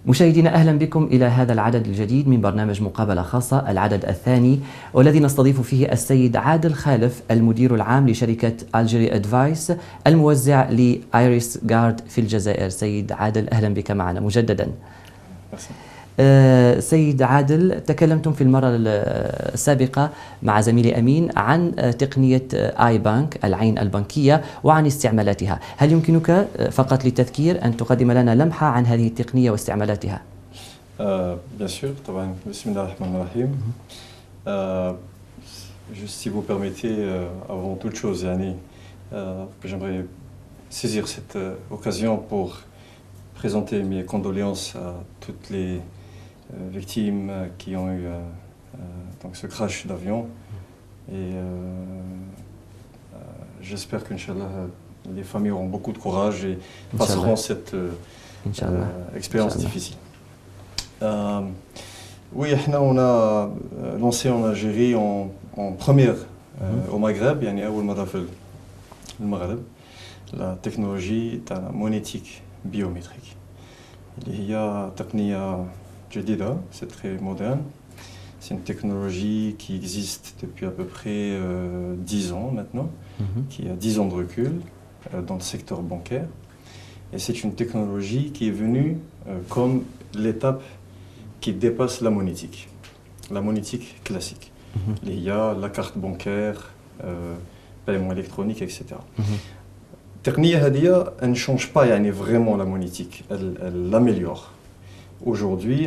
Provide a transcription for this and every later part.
مشاهدينا أهلا بكم إلى هذا العدد الجديد من برنامج مقابلة خاصة، العدد الثاني، والذي نستضيف فيه السيد عادل خالف المدير العام لشركة ألجيري أدفايس الموزع لآيريس جارد في الجزائر. سيد عادل أهلا بك معنا مجددا. سيد عادل، تكلمتم في المرة السابقة مع زميلي أمين عن تقنية آي بانك العين البنكية وعن استعمالاتها. هل يمكنك فقط للتذكير أن تقدم لنا لمحة عن هذه التقنية واستعمالاتها؟ Bien sûr, Bismillahirrahmanirrahim. Juste si vous permettez, avant toute chose, Yani, j'aimerais saisir cette occasion pour présenter mes condoléances à toutes les victimes qui ont eu donc ce crash d'avion. Et j'espère qu'Inch'Allah, les familles auront beaucoup de courage et passeront cette expérience difficile. Oui, on a lancé en Algérie en première au Maghreb, la technologie de la monétique biométrique. Il y a Taqniya Jadida, c'est très moderne. C'est une technologie qui existe depuis à peu près 10 ans maintenant, qui a 10 ans de recul dans le secteur bancaire. Et c'est une technologie qui est venue comme l'étape qui dépasse la monétique classique. Il y a la carte bancaire, paiement électronique, etc. Taqniya Hadia, elle ne change pas vraiment la monétique, elle l'améliore. Aujourd'hui,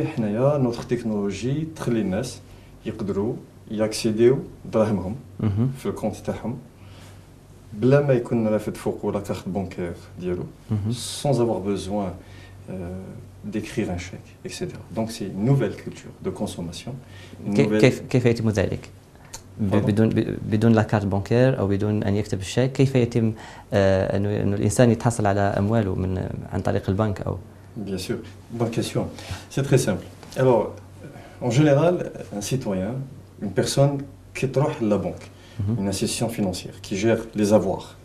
notre technologie, les gens يقدروا ياكسيديو دراهمهم في الكونت تاعهم بلا ما يكون رافد فوق لا كارت بانكير ديالو sans avoir besoin d'écrire un chèque, etc. Donc c'est une nouvelle culture de consommation. كيف يتم ذلك؟ بدون لا كارت بانكير او بدون ان يكتب الشيك، كيف يتم انه الانسان يتحصل على امواله عن طريق البنك او؟ Bien sûr, bonne question. C'est très simple. Alors, en général, un citoyen, une personne qui est la banque, une institution financière qui gère les avoirs,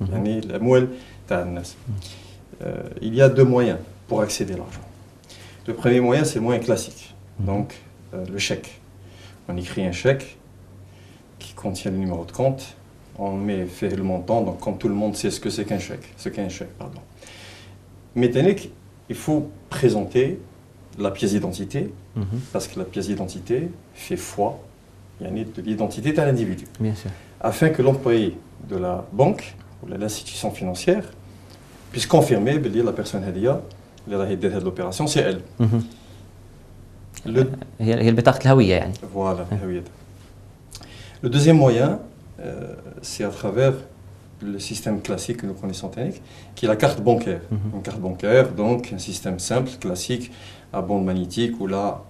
il y a deux moyens pour accéder à l'argent. Le premier moyen, c'est le moyen classique, donc le chèque. On écrit un chèque qui contient le numéro de compte, on fait le montant, donc comme tout le monde sait ce que c'est qu'un chèque, Mais il faut présenter la pièce d'identité, parce que la pièce d'identité fait foi, il y a de l'identité de l'individu. Bien sûr. Afin que l'employé de la banque ou de l'institution financière puisse confirmer que la personne Hadia, l'opération, c'est elle. Voilà. Le deuxième moyen, c'est à travers le système classique que nous connaissons technique, qui est la carte bancaire. Une carte bancaire, donc un système simple, classique, à bande magnétique ou là,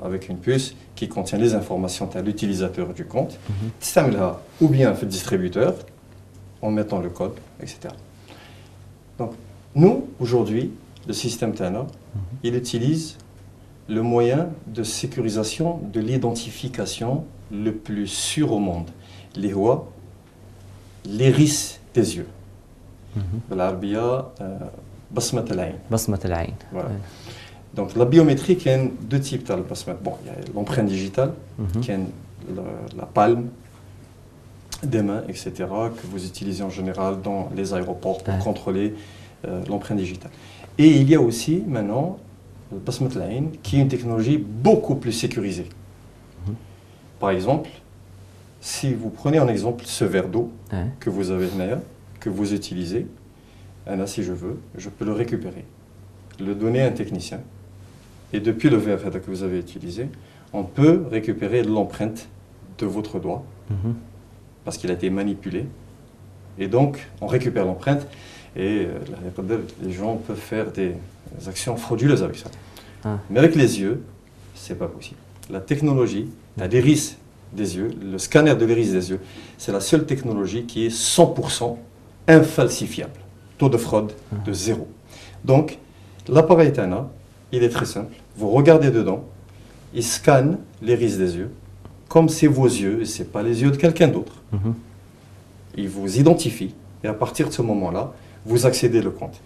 avec une puce qui contient les informations à l'utilisateur du compte. Ou bien fait le distributeur, en mettant le code, etc. Donc, nous, aujourd'hui, le système TANA, il utilise le moyen de sécurisation de l'identification le plus sûr au monde. L'iris des yeux. L'arabia, basmat al-ayn. Basmat al-ayn. Voilà. Donc la biométrie, il y a deux types de basmat. Bon, il y a l'empreinte digitale, qui est la palme des mains, etc., que vous utilisez en général dans les aéroports pour contrôler l'empreinte digitale. Et il y a aussi maintenant le basmat al-ayn, qui est une technologie beaucoup plus sécurisée. Par exemple, si vous prenez en exemple ce verre d'eau que vous avez là, que vous utilisez, si je veux, je peux le récupérer, le donner à un technicien. Et depuis le verre que vous avez utilisé, on peut récupérer l'empreinte de votre doigt, parce qu'il a été manipulé. Et donc, on récupère l'empreinte et les gens peuvent faire des actions frauduleuses avec ça. Mais avec les yeux, c'est pas possible. La technologie, l'iris des yeux, le scanner de l'iris des yeux, c'est la seule technologie qui est 100% infalsifiable. Taux de fraude de 0. Donc, l'appareil TANA, il est très simple. Vous regardez dedans, il scanne l'iris des yeux, comme c'est vos yeux et ce n'est pas les yeux de quelqu'un d'autre. Il vous identifie et à partir de ce moment-là, vous accédez au compte.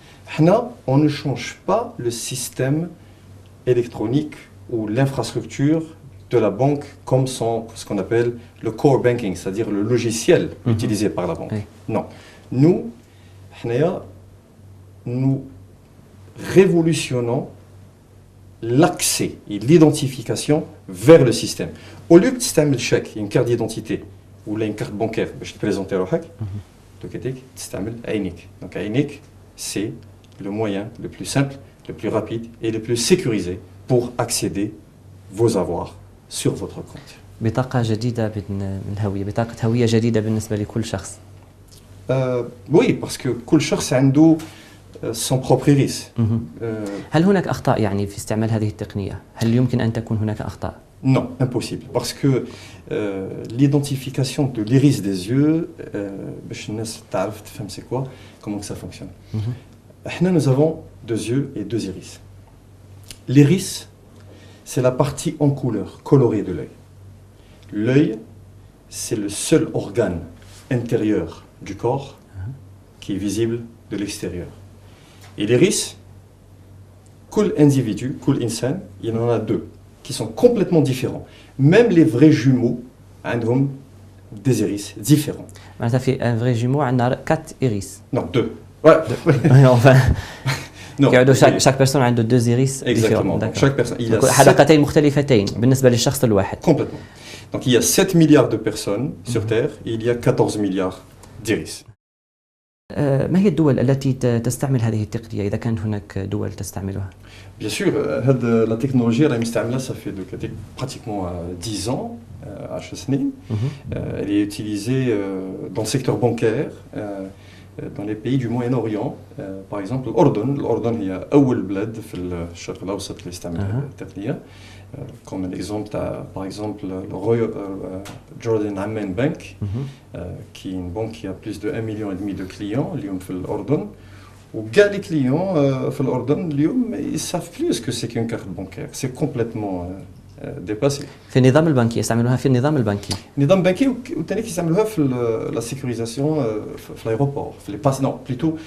On ne change pas le système électronique ou l'infrastructure de la banque comme ce qu'on appelle le core banking, c'est-à-dire le logiciel utilisé par la banque. Non. Nous, nous révolutionnons l'accès et l'identification vers le système. Au lieu que tu aies un chèque, une carte d'identité ou une carte bancaire, je te présente le chèque, tu aimes Ainik. Donc Ainik, c'est le moyen le plus simple, le plus rapide et le plus sécurisé pour accéder vos avoirs sur votre compte. بطاقة جديدة من الهوية، بطاقة هوية جديدة بالنسبة لكل شخص. Oui, parce que كل شخص عنده son propre iris. هل هناك أخطاء يعني في استعمال هذه التقنية؟ هل يمكن أن تكون هناك أخطاء؟ Non, impossible. Parce que l'identification de l'iris des yeux, c'est quoi? Comment que ça fonctionne? Nous avons deux yeux et deux iris. L'iris, c'est la partie en couleur, colorée de l'œil. L'œil, c'est le seul organe intérieur du corps qui est visible de l'extérieur. Et l'iris, kul individu, kul insan, il y en a deux qui sont complètement différents. Même les vrais jumeaux ont des iris différents. Ça fait un vrai jumeau, on a 4 iris. Non, 2. Ouais. Enfin, non, chaque personne a deux iris exactement. Donc, chaque personne, il y a حلقتين مختلفتين بالنسبة للشخص الواحد. Complètement. Donc il y a 7 milliards de personnes sur Terre et il y a 14 milliards d'iris. ما هي الدول التي تستعمل هذه التقنية إذا كانت هناك دول تستعملها؟ Bien sûr, la technologie, ça fait pratiquement 10 ans, elle est utilisée dans le secteur bancaire, dans les pays du Moyen-Orient. Par exemple, l'Ordon est أول بلاد في الشرق الأوسط اللي استعمل التقنية. Comme un exemple, par exemple le Royal Jordan Amman Bank, qui est une banque qui a plus de 1,5 million de clients, اليوم في الأردن. وكاع les clients في الأردن اليوم ils savent plus ce que c'est qu'une carte bancaire. C'est complètement dépassé. في النظام البنكي يستعملوها في النظام البنكي. النظام البنكي وثاني كيستعملوها في la sécurisation في l'aéroport, في les passes, non, plutôt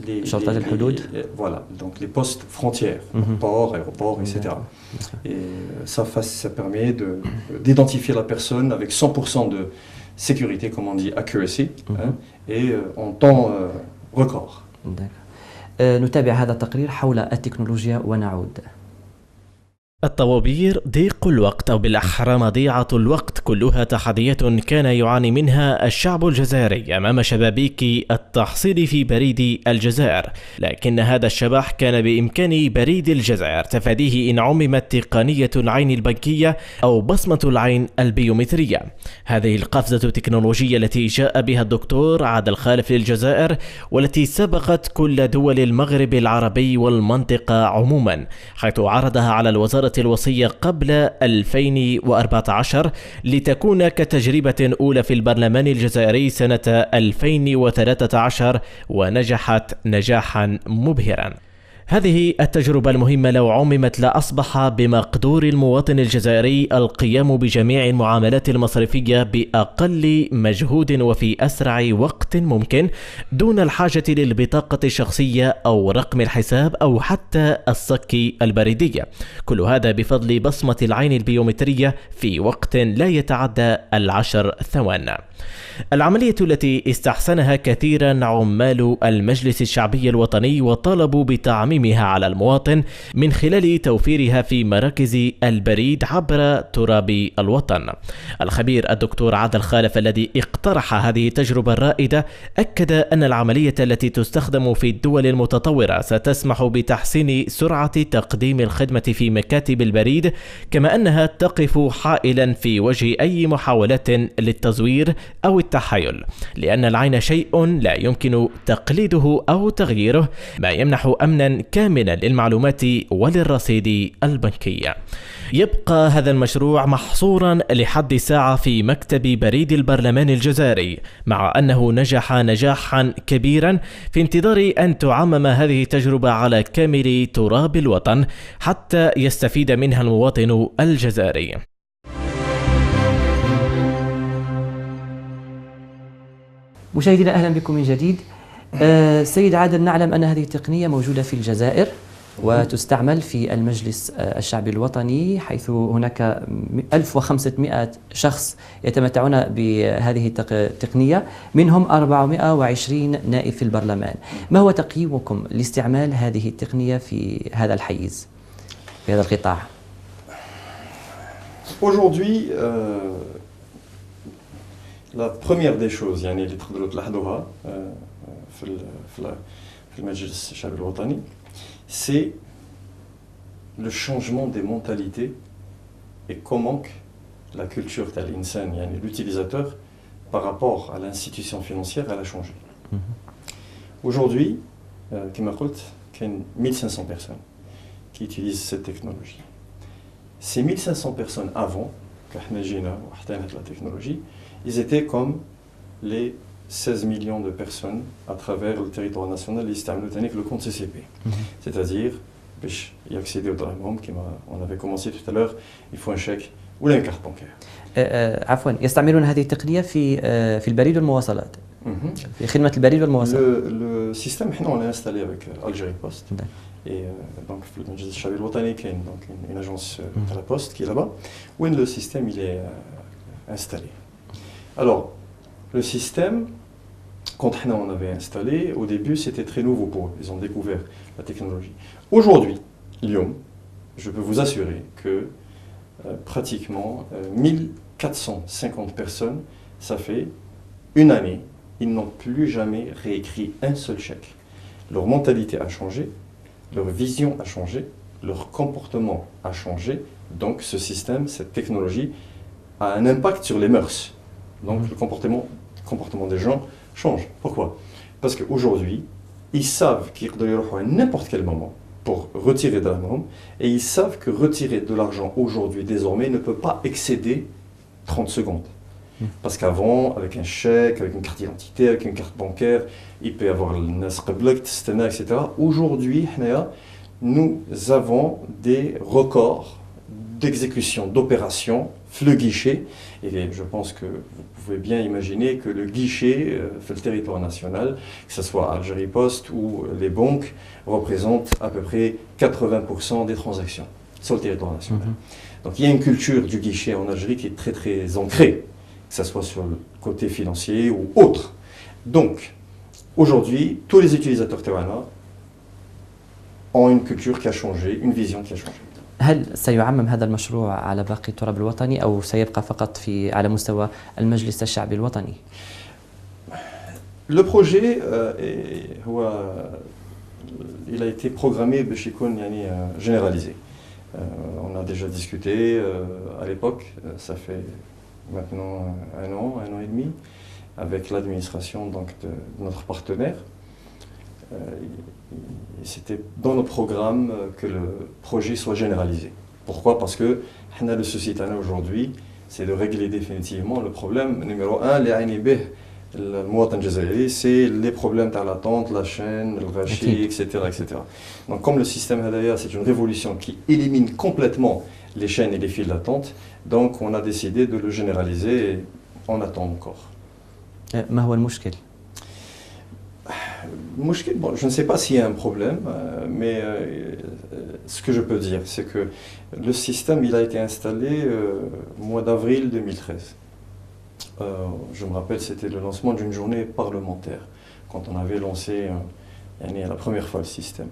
les شرطة الحدود. Voilà, donc les postes frontières, port, aéroport, etc. Et ça permet d'identifier la personne avec 100% de sécurité, comme on dit, accuracy, et en temps record. نتابع هذا التقرير حول التكنولوجيا ونعود. الطوابير، ضيق الوقت أو بالأحرى مضيعة الوقت، كلها تحديات كان يعاني منها الشعب الجزائري أمام شبابيك التحصيل في بريد الجزائر، لكن هذا الشبح كان بإمكان بريد الجزائر تفاديه إن عممت تقنية العين البنكية أو بصمة العين البيومترية. هذه القفزة التكنولوجية التي جاء بها الدكتور عادل خالف للجزائر والتي سبقت كل دول المغرب العربي والمنطقة عموما، حيث عرضها على الوزارة الوصية قبل 2014 لتكون كتجربة أولى في البرلمان الجزائري سنة 2013 ونجحت نجاحا مبهرا. هذه التجربة المهمة لو عممت لأصبح بمقدور المواطن الجزائري القيام بجميع المعاملات المصرفية بأقل مجهود وفي أسرع وقت ممكن دون الحاجة للبطاقة الشخصية أو رقم الحساب أو حتى الصك البريدية، كل هذا بفضل بصمة العين البيومترية في وقت لا يتعدى 10 ثوان. العملية التي استحسنها كثيرا عمال المجلس الشعبي الوطني وطالبوا بتعميمها على المواطن من خلال توفيرها في مراكز البريد عبر تراب الوطن. الخبير الدكتور عادل خالف الذي اقترح هذه التجربة الرائدة أكد أن العملية التي تستخدم في الدول المتطورة ستسمح بتحسين سرعة تقديم الخدمة في مكاتب البريد، كما أنها تقف حائلا في وجه أي محاولات للتزوير أو التحايل، لأن العين شيء لا يمكن تقليده أو تغييره، ما يمنح أمنا كاملا للمعلومات وللرصيد البنكي. يبقى هذا المشروع محصورا لحد الساعة في مكتب بريد البرلمان الجزائري، مع أنه نجح نجاحا كبيرا في انتظار أن تعمم هذه التجربة على كامل تراب الوطن حتى يستفيد منها المواطن الجزائري. مشاهدينا أهلا بكم من جديد. سيد عادل، نعلم أن هذه التقنية موجودة في الجزائر وتستعمل في المجلس الشعبي الوطني، حيث هناك 1500 شخص يتمتعون بهذه التقنية، منهم 420 نائب في البرلمان. ما هو تقييمكم لاستعمال هذه التقنية في هذا الحيز، في هذا القطاع؟ Aujourd'hui, la première des choses يعني اللي تقدروا تلاحظوها في المجلس الشعبي الوطني c'est le changement des mentalités et comment la culture de l'insan, yani l'utilisateur, par rapport à l'institution financière, elle a changé. Aujourd'hui, comme je l'ai dit, il y a 1500 personnes qui utilisent cette technologie. Ces 1500 personnes avant, quand nous avons la technologie, ils étaient comme les 16 millions de personnes à travers le territoire national, le compte CCP. C'est-à-dire, pour y accéder au dirham, comme on avait commencé tout à l'heure, il faut un chèque ou une carte bancaire. عفوا، يستعملون هذه التقنية في البريد والمواصلات، في خدمة البريد والمواصلات. Le système, on l'a installé avec Algérie Post. Et donc, le Majlis Shabil Watani, qui est donc une agence de la Poste qui est là-bas, où le système il est installé. Alors, le système, quand on avait installé, au début, c'était très nouveau pour eux. Ils ont découvert la technologie. Aujourd'hui, Lyon, je peux vous assurer que pratiquement 1450 personnes, ça fait une année, ils n'ont plus jamais réécrit un seul chèque. Leur mentalité a changé, leur vision a changé, leur comportement a changé. Donc ce système, cette technologie a un impact sur les mœurs. Donc le comportement des gens change. Pourquoi? Parce qu'aujourd'hui, ils savent qu'ils peuvent à n'importe quel moment pour retirer de l'argent, et ils savent que retirer de l'argent aujourd'hui, désormais, ne peut pas excéder 30 secondes. Parce qu'avant, avec un chèque, avec une carte d'identité, avec une carte bancaire, il peut y avoir le nasr bloc, etc. Aujourd'hui, nous avons des records d'exécution d'opérations, le guichet, et je pense que vous pouvez bien imaginer que le guichet fait le territoire national, que ce soit Algérie Post ou les banques, représente à peu près 80% des transactions sur le territoire national. Donc il y a une culture du guichet en Algérie qui est très très ancrée, que ce soit sur le côté financier ou autre. Donc aujourd'hui, tous les utilisateurs Tawana ont une culture qui a changé, une vision qui a changé. هل سيعمم هذا المشروع على باقي التراب الوطني أو سيبقى فقط على مستوى المجلس الشعبي الوطني؟ Le projet il a été programmé باش يكون يعني généralisé. On a déjà discuté à l'époque, ça fait maintenant un an et demi, avec l'administration donc de notre partenaire. C'était dans le programme que le projet soit généralisé. Pourquoi? Parce que le souci aujourd'hui, c'est de régler définitivement le problème numéro 1, c'est les problèmes de l'attente, la chaîne, le rachis, etc., etc. Donc comme le système Hadaya, c'est une révolution qui élimine complètement les chaînes et les files d'attente, donc on a décidé de le généraliser et on attend encore. ما هو المشكل؟ Bon, je ne sais pas s'il y a un problème, mais ce que je peux dire, c'est que le système il a été installé au mois d'avril 2013. Je me rappelle, c'était le lancement d'une journée parlementaire, quand on avait lancé la première fois le système.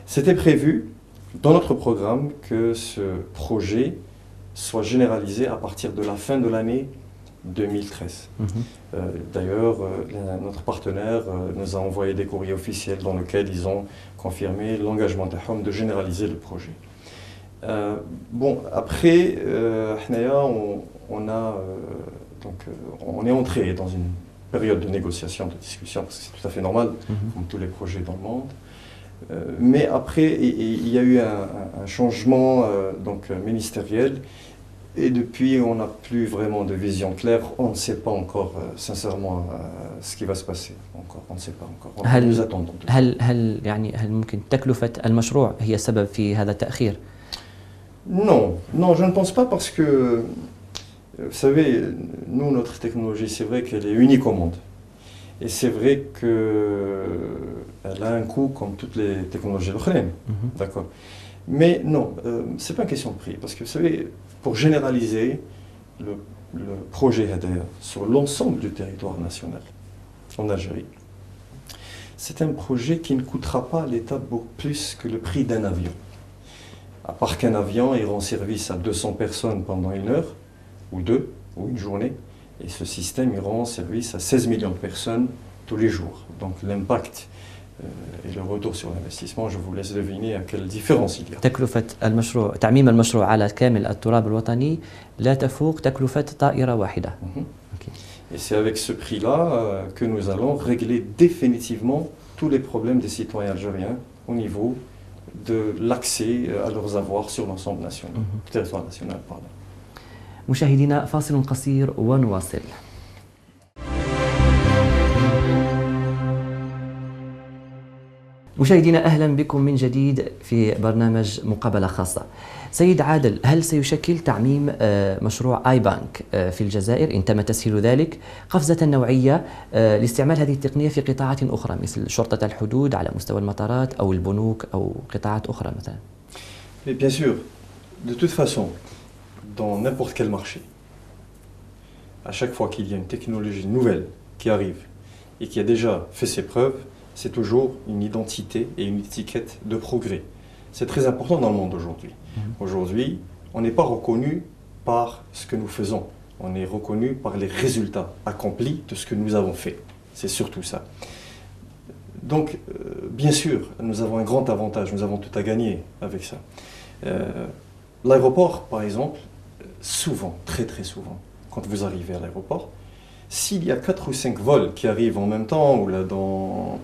C'était prévu dans notre programme que ce projet soit généralisé à partir de la fin de l'année 2013. D'ailleurs, notre partenaire nous a envoyé des courriers officiels dans lesquels ils ont confirmé l'engagement de généraliser le projet. Bon, après, on est entré dans une période de négociation, de discussion, parce que c'est tout à fait normal, comme tous les projets dans le monde. Mais après, il y a eu un changement ministériel. Et depuis, on n'a plus vraiment de vision claire. On ne sait pas encore, sincèrement, ce qui va se passer. Encore, on ne sait pas encore. Nous attendons. هل ممكن تكلفة المشروع هي السبب في هذا التأخير؟ Non, je ne pense pas parce que, vous savez, nous, notre technologie, c'est vrai qu'elle est unique au monde. Et c'est vrai qu'elle a un coût comme toutes les technologies locales. D'accord. Mais non, ce n'est pas une question de prix. Parce que vous savez, pour généraliser le projet HEDER sur l'ensemble du territoire national en Algérie, c'est un projet qui ne coûtera pas à l'État beaucoup plus que le prix d'un avion. À part qu'un avion, il rend service à 200 personnes pendant 1 heure, ou 2, ou une journée, et ce système, il rend service à 16 millions de personnes tous les jours. Donc l'impact et le retour sur l'investissement, je vous laisse deviner à quelle différence il y a. تكلفة المشروع تعميم المشروع على كامل التراب الوطني لا تفوق تكلفة طائرة واحدة. Et c'est avec ce prix-là que nous allons régler définitivement tous les problèmes des citoyens algériens au niveau de l'accès à leurs avoirs sur l'ensemble national, territoire national. Pardon. مشاهدينا فاصل قصير ونواصل. مشاهدينا أهلا بكم من جديد في برنامج مقابلة خاصة. سيد عادل، هل سيشكل تعميم مشروع آي بانك في الجزائر إن تم تسهيل ذلك قفزة نوعية لاستعمال هذه التقنية في قطاعات أخرى مثل شرطة الحدود على مستوى المطارات أو البنوك أو قطاعات أخرى مثلا؟ Mais bien sûr, de toute façon, dans n'importe quel marché, à chaque fois qu'il y a une technologie nouvelle qui arrive et qui a déjà fait ses preuves, c'est toujours une identité et une étiquette de progrès. C'est très important dans le monde aujourd'hui. Aujourd'hui, on n'est pas reconnu par ce que nous faisons, on est reconnu par les résultats accomplis de ce que nous avons fait. C'est surtout ça. Donc, bien sûr, nous avons un grand avantage, nous avons tout à gagner avec ça. L'aéroport, par exemple, souvent, très très souvent, quand vous arrivez à l'aéroport, s'il y a 4 ou 5 vols qui arrivent en même temps, ou là dans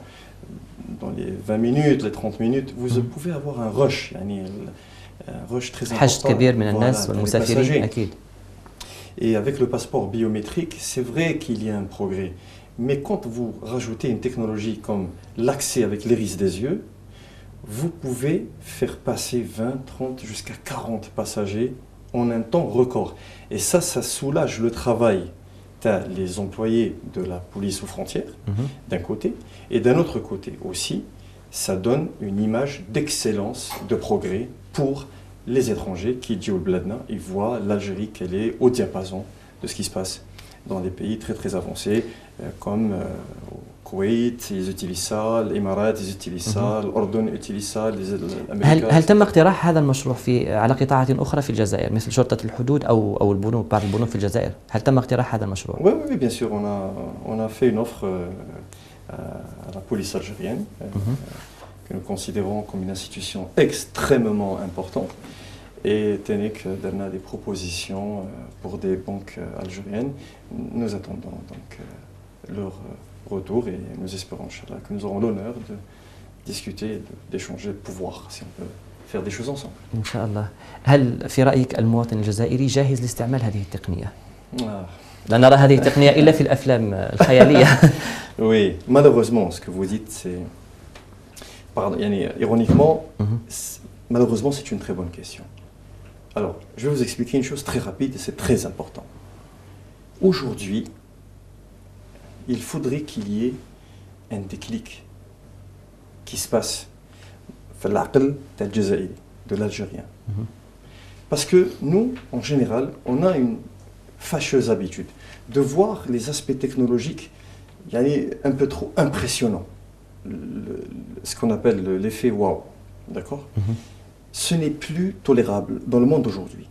les 20 minutes, les 30 minutes, vous pouvez avoir un rush, un rush très important. Voilà, et avec le passeport biométrique, c'est vrai qu'il y a un progrès. Mais quand vous rajoutez une technologie comme l'accès avec l'iris des yeux, vous pouvez faire passer 20, 30, jusqu'à 40 passagers en un temps record. Et ça soulage le travail les employés de la police aux frontières, d'un côté, et d'un autre côté aussi, ça donne une image d'excellence, de progrès pour les étrangers qui, disent au Bladna, ils voient l'Algérie qu'elle est au diapason de ce qui se passe dans des pays très très avancés, comme au Koweït, ils utilisent ça, l'Émirat, ils utilisent ça, l'Ordon utilise ça, les Américains. هل تم اقتراح هذا المشروع على قطاعات أخرى في الجزائر مثل شرطة الحدود أو البنوك بعض البنوك في الجزائر؟ هل تم اقتراح هذا المشروع؟ Oui, bien sûr, on a fait une offre à la police algérienne que nous considérons comme une institution extrêmement importante. Et TENEC donne des propositions pour des banques algériennes. Nous attendons donc leur retour et nous espérons que nous aurons l'honneur de discuter, d'échanger, de pouvoir, si on peut faire des choses ensemble. إن شاء الله. هل في رأيك المواطن الجزائري جاهز لاستعمال هذه التقنية؟ لا نرى هذه التقنية إلا في الأفلام الخيالية. Oui, malheureusement, ce que vous dites, c'est... Pardon, ironiquement, malheureusement, c'est une très bonne question. Alors, je vais vous expliquer une chose très rapide et c'est très important. Aujourd'hui, il faudrait qu'il y ait un déclic qui se passe de l'Algérien. Parce que nous, en général, on a une fâcheuse habitude de voir les aspects technologiques un peu trop impressionnants. Ce qu'on appelle l'effet wow. D'accord ? Ce n'est plus tolérable dans le monde aujourd'hui.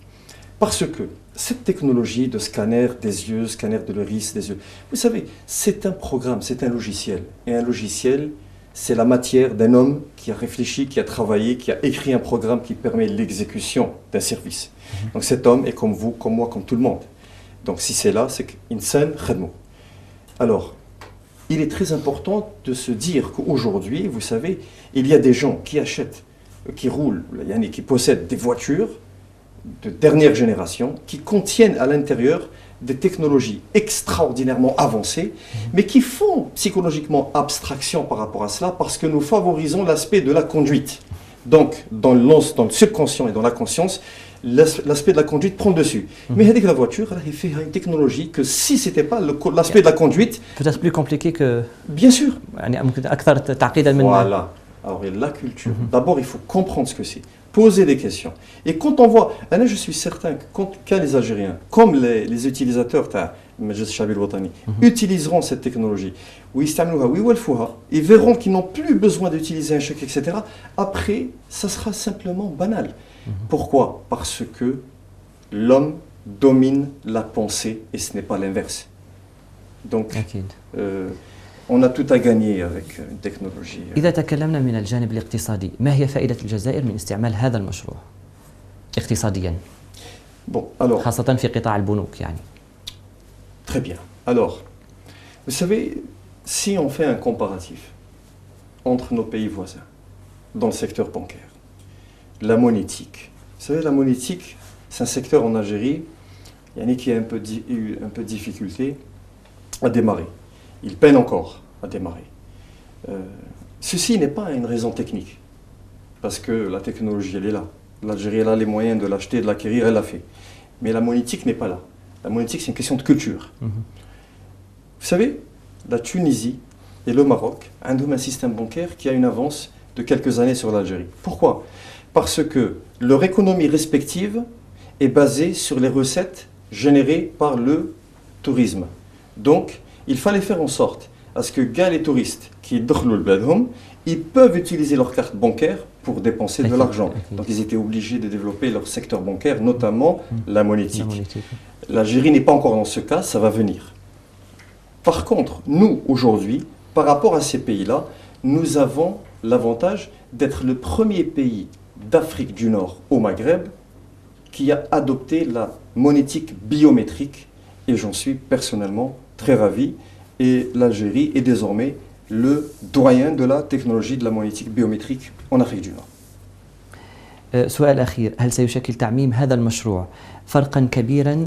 Parce que cette technologie de scanner des yeux, scanner de l'iris des yeux, vous savez, c'est un programme, c'est un logiciel. Et un logiciel, c'est la matière d'un homme qui a réfléchi, qui a travaillé, qui a écrit un programme qui permet l'exécution d'un service. Donc cet homme est comme vous, comme moi, comme tout le monde. Donc si c'est là, c'est qu'insan khadmou. Alors, il est très important de se dire qu'aujourd'hui, vous savez, il y a des gens qui achètent, qui roulent, qui possèdent des voitures de dernière génération, qui contiennent à l'intérieur des technologies extraordinairement avancées, mais qui font psychologiquement abstraction par rapport à cela, parce que nous favorisons l'aspect de la conduite. Donc, dans le subconscient et dans la conscience, l'aspect de la conduite prend le dessus. Mais avec la voiture, il fait une technologie que si ce n'était pas l'aspect de la conduite... Peut-être plus compliqué que... Bien sûr. Voilà. Alors, la culture. D'abord, il faut comprendre ce que c'est. Poser des questions. Et quand on voit... je suis certain que quand les Algériens, comme les utilisateurs utiliseront cette technologie, ils verront qu'ils n'ont plus besoin d'utiliser un chèque, etc. Après, ça sera simplement banal. Pourquoi? Parce que l'homme domine la pensée et ce n'est pas l'inverse. Donc, on a tout à gagner avec une technologie. إذا تكلمنا من الجانب الاقتصادي، ما هي فائدة الجزائر من استعمال هذا المشروع اقتصاديا؟ خاصة في قطاع البنوك يعني. Très bien. Alors, vous savez, si on fait un comparatif entre nos pays voisins dans le secteur bancaire, la monétique. Vous savez, la monétique, c'est un secteur en Algérie qui a eu un peu de difficulté à démarrer. Il peine encore à démarrer. Ceci n'est pas une raison technique, parce que la technologie, elle est là. L'Algérie, elle a les moyens de l'acheter, de l'acquérir, elle l'a fait. Mais la monétique n'est pas là. La monétique, c'est une question de culture. Vous savez, la Tunisie et le Maroc ont un système bancaire qui a une avance de quelques années sur l'Algérie. Pourquoi? Parce que leur économie respective est basée sur les recettes générées par le tourisme. Donc, il fallait faire en sorte à ce que les touristes qui ils peuvent utiliser leur carte bancaire pour dépenser de l'argent. Donc, ils étaient obligés de développer leur secteur bancaire, notamment la monétique. L'Algérie n'est pas encore dans ce cas, ça va venir. Par contre, nous, aujourd'hui, par rapport à ces pays-là, nous avons l'avantage d'être le premier pays d'Afrique du Nord au Maghreb qui a adopté la monétique biométrique et j'en suis personnellement très ravi. Et l'Algérie est désormais le doyen de la technologie de la monétique biométrique en Afrique du Nord. سؤال أخير، هل سيشكل تعميم هذا المشروع فرقا كبيرا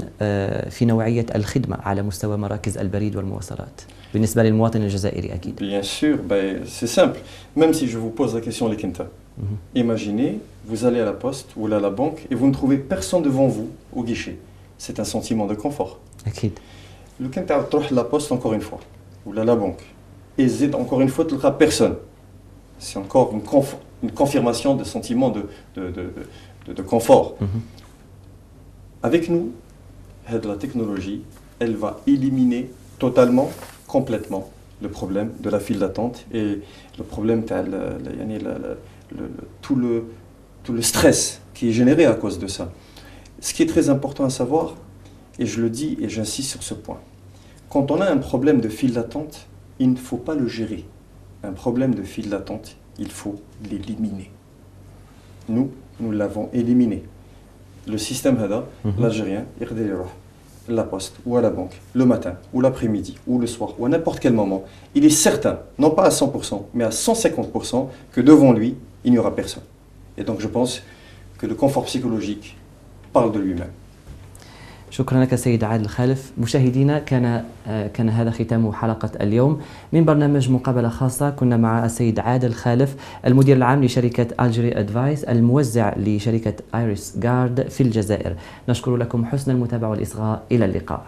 في نوعية الخدمة على مستوى مراكز البريد والمواصلات بالنسبة للمواطن الجزائري أكيد؟ Bien sûr, c'est simple. Même si je vous pose la question, Lekenta, imaginez, vous allez à la poste ou à la banque et vous ne trouvez personne devant vous au guichet. C'est un sentiment de confort. أكيد. Le Kenta تروح la poste encore une fois ou à la banque et zid encore une fois tu n'auras personne. C'est encore une confirmation de sentiment de confort. Avec nous, la technologie, elle va éliminer totalement, complètement le problème de la file d'attente et le problème tout le stress qui est généré à cause de ça. Ce qui est très important à savoir, et je le dis et j'insiste sur ce point, quand on a un problème de file d'attente, il ne faut pas le gérer. Un problème de file d'attente, il faut l'éliminer. Nous l'avons éliminé. Le système HADA, l'Algérien, la poste ou à la banque, le matin ou l'après-midi ou le soir ou à n'importe quel moment, il est certain, non pas à 100%, mais à 150% que devant lui, il n'y aura personne. Et donc je pense que le confort psychologique parle de lui-même. شكرا لك سيد عادل خالف. مشاهدينا كان هذا ختام حلقة اليوم من برنامج مقابلة خاصة. كنا مع السيد عادل خالف المدير العام لشركة Algeria Advice الموزع لشركة Iris Guard في الجزائر. نشكر لكم حسن المتابعة والإصغاء. إلى اللقاء.